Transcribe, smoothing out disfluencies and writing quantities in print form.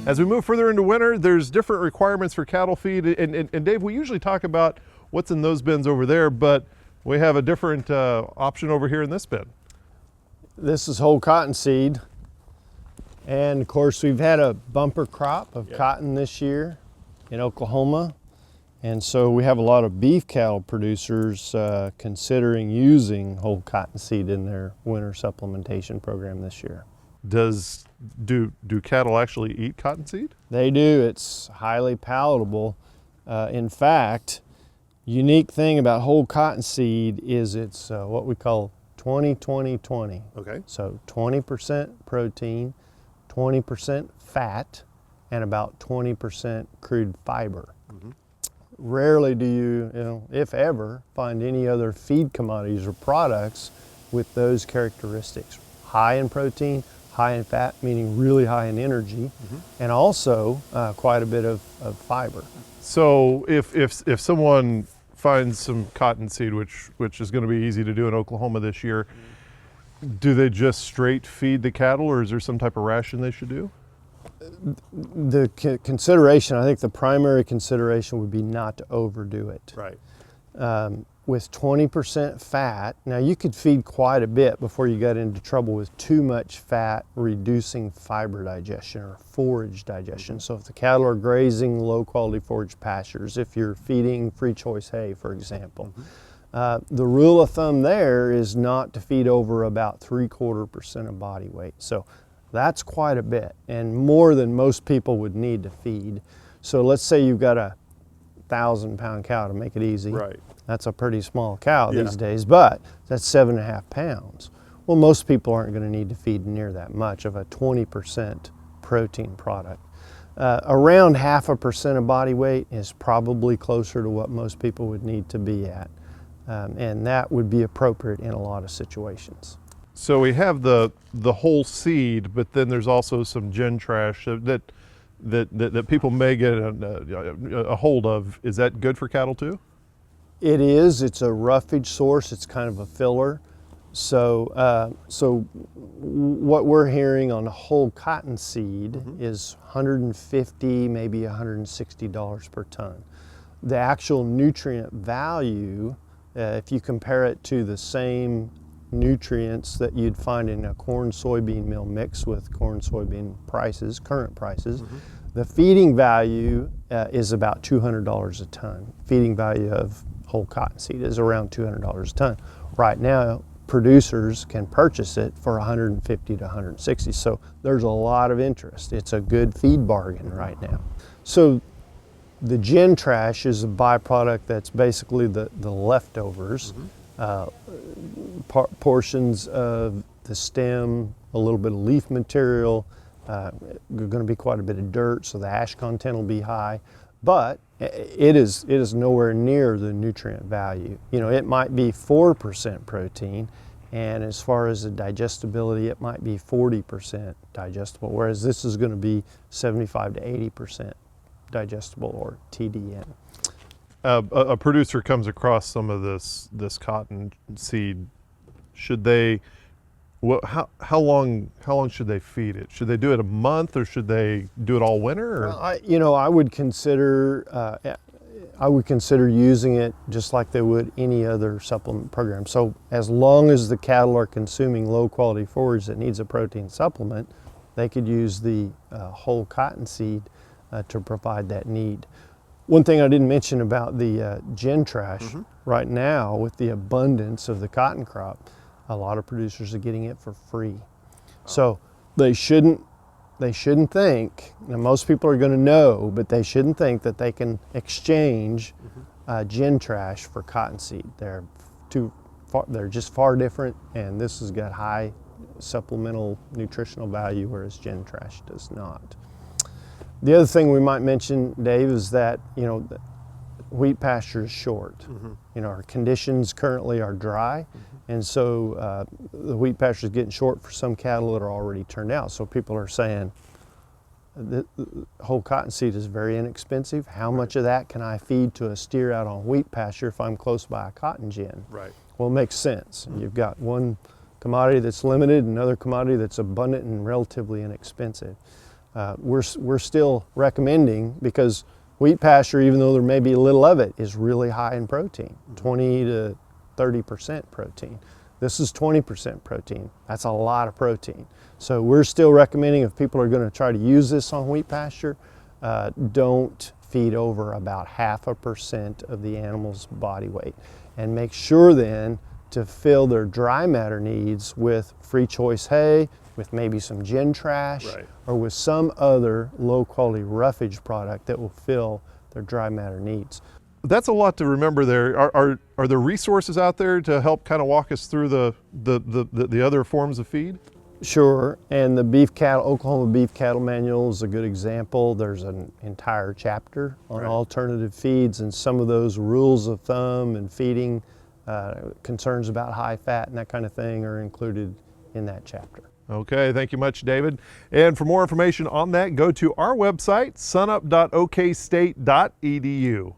As we move further into winter, there's different requirements for cattle feed. And Dave, we usually talk about what's in those bins over there, but we have a different option over here in this bin. This is whole cottonseed. And of course, we've had a bumper crop of cotton this year in Oklahoma. And so we have a lot of beef cattle producers considering using whole cottonseed in their winter supplementation program this year. Do cattle actually eat cottonseed? They do. It's highly palatable. In fact, unique thing about whole cottonseed is it's what we call 20-20-20. Okay. So 20% protein, 20% fat, and about 20% crude fiber. Mm-hmm. Rarely do you, if ever, find any other feed commodities or products with those characteristics. High in protein, high in fat, meaning really high in energy, and also quite a bit of fiber. So if someone finds some cottonseed, which is going to be easy to do in Oklahoma this year, do they just straight feed the cattle, or is there some type of ration they should do? The consideration, I think the primary consideration would be not to overdo it. Right. With 20% fat, now you could feed quite a bit before you got into trouble with too much fat reducing fiber digestion or forage digestion. So if the cattle are grazing low quality forage pastures, if you're feeding free choice hay, for example, the rule of thumb there is not to feed over about 3/4% of body weight. So that's quite a bit, and more than most people would need to feed. So let's say you've got a 1,000-pound cow, to make it easy. Right. That's a pretty small cow these days, but that's 7.5 pounds. Well, most people aren't going to need to feed near that much of a 20% protein product. Around 0.5% of body weight is probably closer to what most people would need to be at, and that would be appropriate in a lot of situations. So we have the whole seed, but then there's also some gen trash that people may get a hold of. Is that good for cattle too? It is. It's a roughage source. It's kind of a filler. So, what we're hearing on whole cottonseed is $150, maybe $160 per ton. The actual nutrient value, if you compare it to the same nutrients that you'd find in a corn soybean meal mix with corn soybean prices, current prices, the feeding value is about $200 a ton. Feeding value of whole cottonseed is around $200 a ton. Right now, producers can purchase it for $150 to $160. So there's a lot of interest. It's a good feed bargain right now. So the gen trash is a byproduct that's basically the leftovers, portions of the stem, a little bit of leaf material, going to be quite a bit of dirt, so the ash content will be high, but it is nowhere near the nutrient value. It might be 4% protein, and as far as the digestibility, it might be 40% digestible, whereas this is going to be 75 to 80% digestible, or TDN. A producer comes across some of this cotton seed. Should they? How long should they feed it? Should they do it a month, or should they do it all winter? Or? Well, I would consider using it just like they would any other supplement program. So as long as the cattle are consuming low quality forage that needs a protein supplement, they could use the whole cottonseed to provide that need. One thing I didn't mention about the gen trash, right now with the abundance of the cotton crop, a lot of producers are getting it for free. So they shouldn't think, and most people are going to know, but they shouldn't think that they can exchange gen trash for cottonseed. They're just far different, and this has got high supplemental nutritional value, whereas gen trash does not. The other thing we might mention, Dave, is that wheat pasture is short. Our conditions currently are dry, and so the wheat pasture is getting short for some cattle that are already turned out. So people are saying, the whole cottonseed is very inexpensive. How much of that can I feed to a steer out on wheat pasture if I'm close by a cotton gin? Right. Well, it makes sense. You've got one commodity that's limited, another commodity that's abundant and relatively inexpensive. we're still recommending, because wheat pasture, even though there may be a little of it, is really high in protein, 20 to 30% protein. This is 20% protein. That's a lot of protein. So we're still recommending, if people are going to try to use this on wheat pasture, don't feed over about 0.5% of the animal's body weight, and make sure then to fill their dry matter needs with free choice hay, with maybe some gin trash, Right. or with some other low quality roughage product that will fill their dry matter needs. That's a lot to remember there. Are there resources out there to help kind of walk us through the other forms of feed? Sure, and the Oklahoma Beef Cattle Manual is a good example. There's an entire chapter on Right. alternative feeds, and some of those rules of thumb and feeding concerns about high fat and that kind of thing are included in that chapter. Okay, thank you much, David. And for more information on that, go to our website, sunup.okstate.edu.